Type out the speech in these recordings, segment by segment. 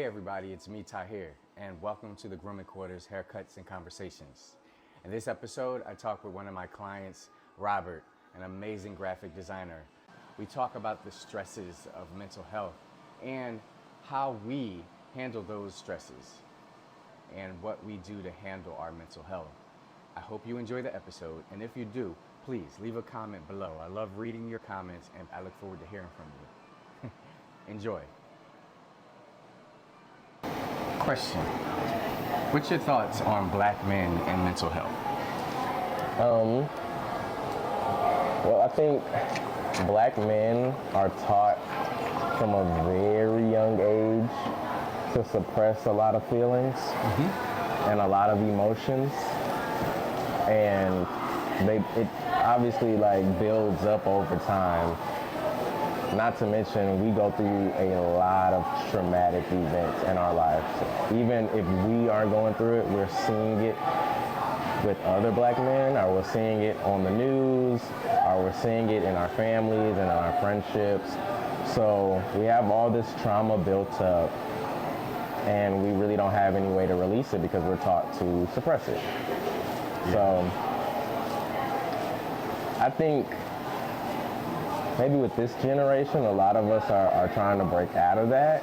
Hey everybody, it's me Tahir, and welcome to the Grooming Quarters Haircuts and Conversations. In this episode, I talk with one of my clients, Robert, an amazing graphic designer. We talk about the stresses of mental health and how we handle those stresses and what we do to handle our mental health. I hope you enjoy the episode, and if you do, please leave a comment below. I love reading your comments, and I look forward to hearing from you. Enjoy. Question. What's your thoughts on black men and mental health? Well, I think black men are taught from a very young age to suppress a lot of feelings and a lot of emotions, and it obviously builds up over time. Not to mention, we go through a lot of traumatic events in our lives. Even if we aren't going through it, we're seeing it with other black men, or we're seeing it on the news, or we're seeing it in our families and in our friendships. So we have all this trauma built up, and we really don't have any way to release it because we're taught to suppress it. Yeah. So I think maybe with this generation, a lot of us are trying to break out of that.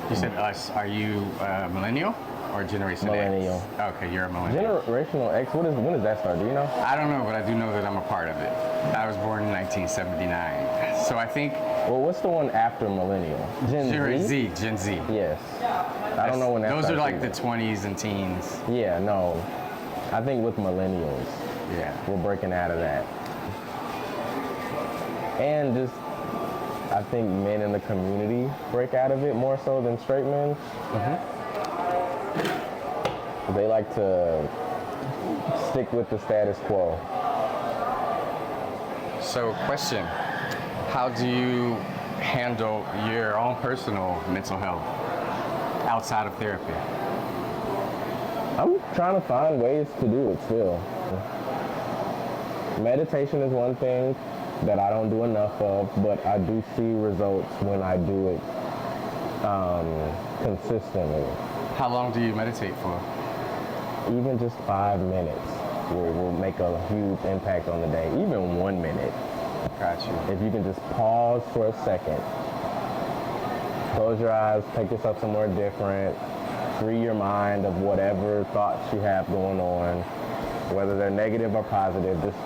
You said us. Are you millennial or Generation Millennial. X? Okay, you're a millennial. Generational X, when does that start? Do you know? I don't know, but I do know that I'm a part of it. I was born in 1979. So I think... Well, what's the one after millennial? Gen Z? Gen Z. Yes. I don't know when that Those are like either. the 20s and teens. Yeah, no. I think with millennials, we're breaking out of that. And just, I think men in the community break out of it more so than straight men. They like to stick with the status quo. So, question, how do you handle your own personal mental health outside of therapy? I'm trying to find ways to do it still. Meditation is one thing that I don't do enough of, but I do see results when I do it consistently. How long do you meditate for? Even just 5 minutes will make a huge impact on the day. Even 1 minute. Got you. If you can just pause for a second, close your eyes, take yourself somewhere different, free your mind of whatever thoughts you have going on, whether they're negative or positive. Just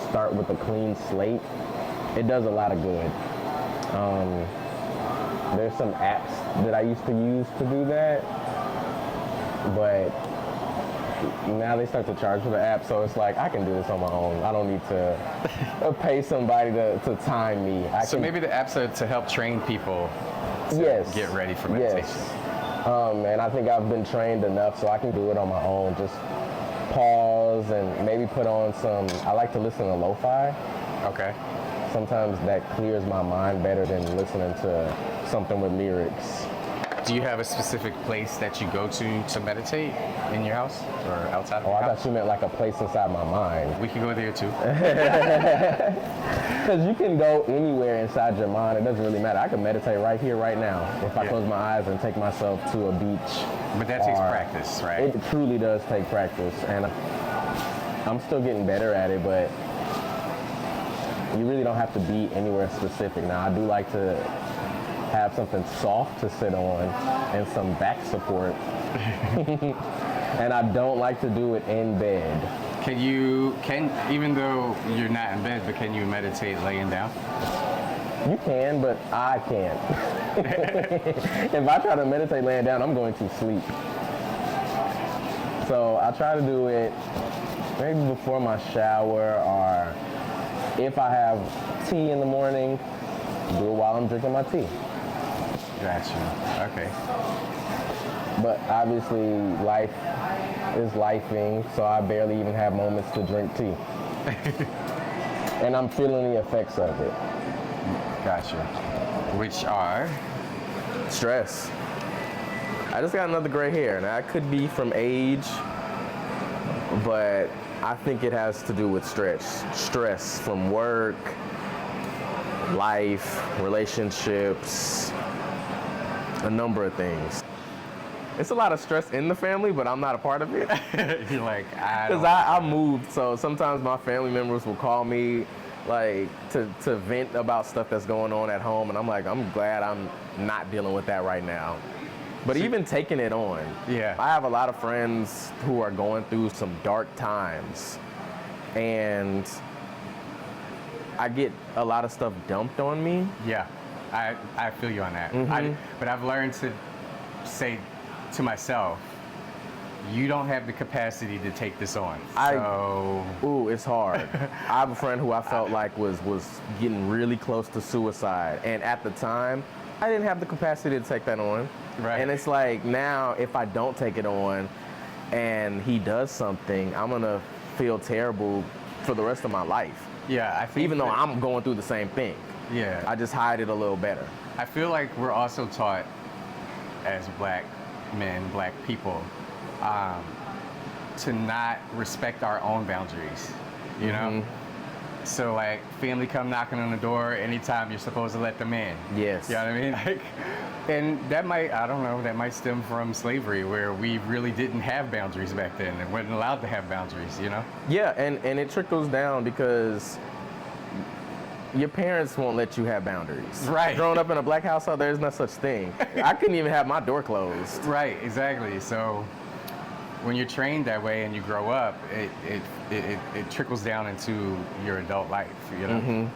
start with a clean slate. It does a lot of good. There's some apps that I used to use to do that, but now they start to charge for the app, so it's like I can do this on my own. I don't need to pay somebody to time me. Maybe the apps are to help train people to get ready for meditation. Yes. And I think I've been trained enough so I can do it on my own. Just pause and maybe put on I like to listen to lo-fi. Okay. Sometimes that clears my mind better than listening to something with lyrics. Do you have a specific place that you go to meditate in your house or outside of your house? I thought you meant like a place inside my mind. We can go there too. Because you can go anywhere inside your mind. It doesn't really matter. I can meditate right here, right now. If I close my eyes and take myself to a beach. But that takes practice, right? It truly does take practice. And I'm still getting better at it, but you really don't have to be anywhere specific. Now, I do like to have something soft to sit on and some back support. And I don't like to do it in bed. Even though you're not in bed, but can you meditate laying down? You can, but I can't. If I try to meditate laying down, I'm going to sleep. So I try to do it maybe before my shower, or if I have tea in the morning, do it while I'm drinking my tea. Gotcha. Okay. But obviously, life is lifing, so I barely even have moments to drink tea. And I'm feeling the effects of it. Gotcha. Which are? Stress. I just got another gray hair. Now, it could be from age, but I think it has to do with stress. Stress from work, life, relationships, A number of things. It's a lot of stress in the family, but I'm not a part of it. You're like, Because I moved, so sometimes my family members will call me like to vent about stuff that's going on at home, and I'm like, I'm glad I'm not dealing with that right now. But even taking it on, Yeah. I have a lot of friends who are going through some dark times, and I get a lot of stuff dumped on me. Yeah, I feel you on that. But I've learned to say to myself, you don't have the capacity to take this on. Ooh, it's hard. I have a friend who I felt like was getting really close to suicide, and at the time, I didn't have the capacity to take that on. Right. And it's like now, if I don't take it on, and he does something, I'm gonna feel terrible for the rest of my life. Yeah, I think Even though I'm going through the same thing. Yeah. I just hide it a little better. I feel like we're also taught as black men, black people, to not respect our own boundaries, you know? So like family come knocking on the door anytime you're supposed to let them in. Yes. You know what I mean? Like, and that might, I don't know, that might stem from slavery where we really didn't have boundaries back then and weren't allowed to have boundaries, you know? Yeah, and it trickles down because your parents won't let you have boundaries. Right. Growing up in a black household, there's no such thing. I couldn't even have my door closed. Right, exactly. So when you're trained that way and you grow up, it trickles down into your adult life, you know?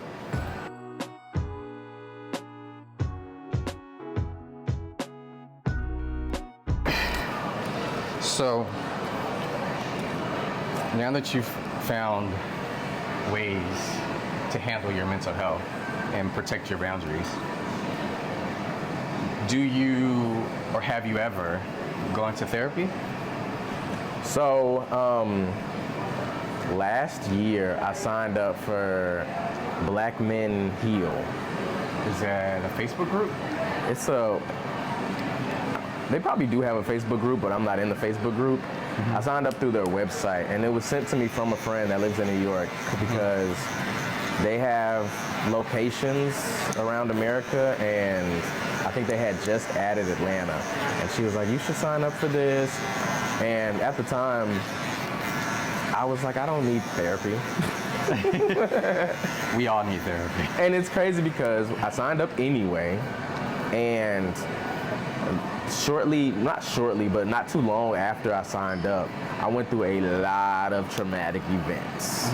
So now that you've found ways to handle your mental health and protect your boundaries, do you or have you ever gone to therapy? So, last year I signed up for Black Men Heal. Is that a Facebook group? They probably do have a Facebook group, but I'm not in the Facebook group. I signed up through their website, and it was sent to me from a friend that lives in New York because they have locations around America, and I think they had just added Atlanta. And she was like, you should sign up for this. And at the time, I was like, I don't need therapy. We all need therapy. And it's crazy because I signed up anyway, and not too long after I signed up, I went through a lot of traumatic events.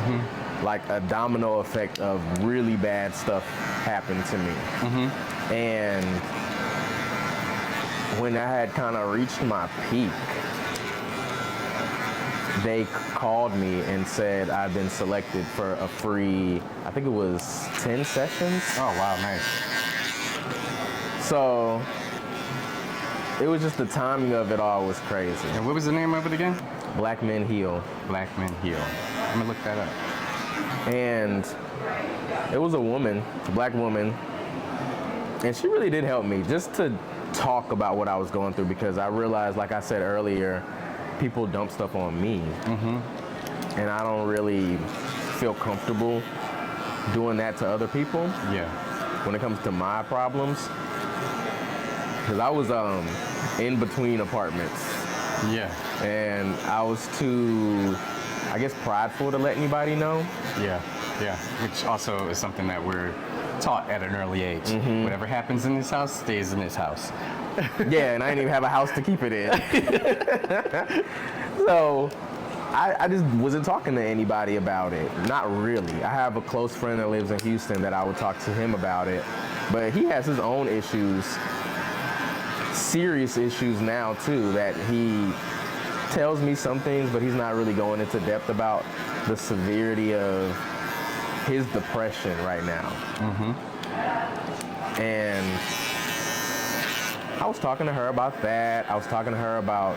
Like a domino effect of really bad stuff happened to me. And when I had kind of reached my peak, they called me and said I've been selected for a free, I think it was 10 sessions. Oh, wow, nice. So it was just the timing of it all was crazy. And what was the name of it again? Black Men Heal. Black Men Heal. I'm gonna look that up. And it was a woman, a black woman, and she really did help me just to talk about what I was going through, because I realized, like I said earlier, people dump stuff on me. And I don't really feel comfortable doing that to other people. Yeah. When it comes to my problems. Because I was in between apartments. Yeah. And I was too, I guess, prideful to let anybody know. Yeah. Yeah. Which also is something that we're taught at an early age. Whatever happens in this house stays in this house. Yeah, and I didn't even have a house to keep it in. So I just wasn't talking to anybody about it. Not really. I have a close friend that lives in Houston that I would talk to him about it. But he has his own issues, serious issues now too, that he tells me some things, but he's not really going into depth about the severity of his depression right now. And I was talking to her about that. I was talking to her about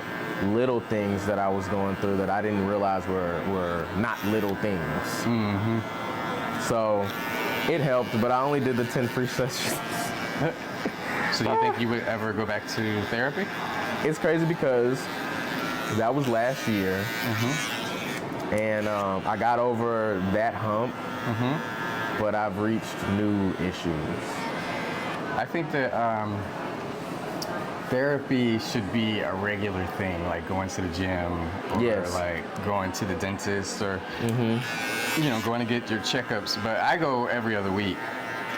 little things that I was going through that I didn't realize were not little things. So it helped, but I only did the 10 free sessions. So do you think you would ever go back to therapy? It's crazy because that was last year. And I got over that hump, but I've reached new issues. I think that therapy should be a regular thing, like going to the gym or Yes. like going to the dentist or going to get your checkups. But I go every other week.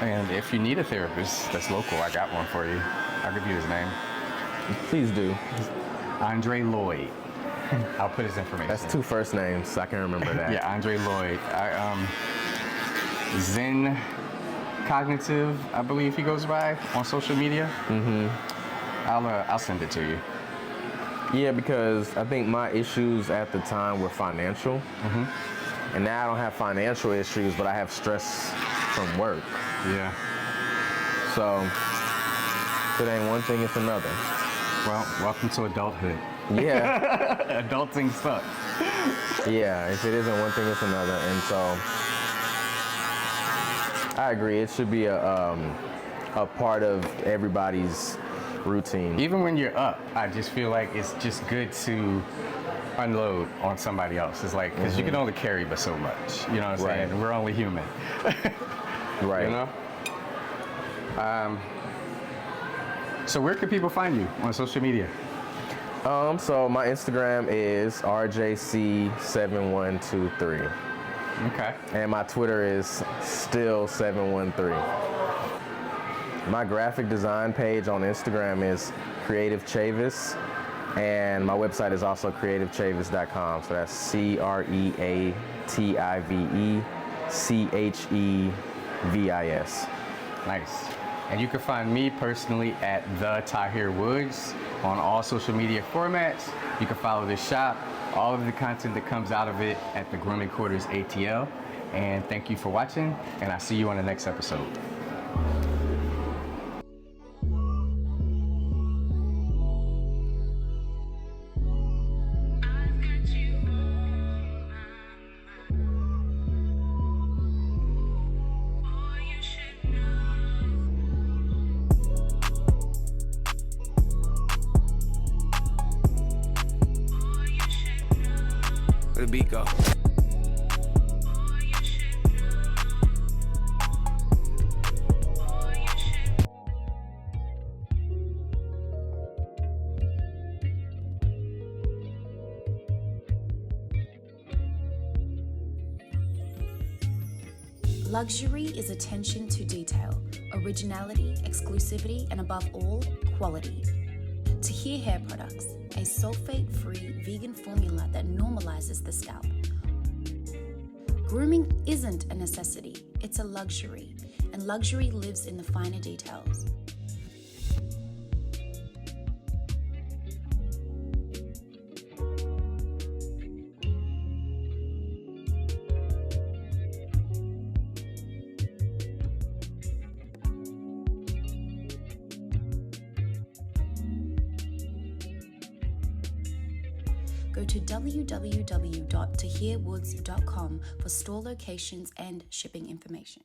And if you need a therapist that's local, I got one for you. I'll give you his name. Please do. Andre Lloyd. I'll put his information. That's 2 first names, so I can remember that. Yeah, Andre Lloyd. Zen Cognitive, I believe he goes by on social media. I'll send it to you. Yeah, because I think my issues at the time were financial. And now I don't have financial issues, but I have stress from work. Yeah. So if it ain't one thing, it's another. Well, welcome to adulthood. Yeah. Adulting sucks. Yeah, if it isn't one thing, it's another. And so I agree. It should be a part of everybody's routine. Even when you're up, I just feel like it's just good to unload on somebody else. It's like, because you can only carry but so much. You know what I'm saying? Right. We're only human. Right. You know? So where can people find you on social media? So my Instagram is RJC7123. Okay. And my Twitter is still 713. My graphic design page on Instagram is Creative Chavis, and my website is also creativechavis.com. So that's CreativeChevis. Nice. And you can find me personally at The Tahir Woods on all social media formats. You can follow the shop, all of the content that comes out of it at the Grooming Quarters ATL. And thank you for watching, and I'll see you on the next episode. Where the beat go? Luxury is attention to detail, originality, exclusivity, and above all, quality. Tahir Hair Products, a sulfate-free vegan formula that normalizes the scalp. Grooming isn't a necessity, it's a luxury, and luxury lives in the finer details. Go to www.tahirwoods.com for store locations and shipping information.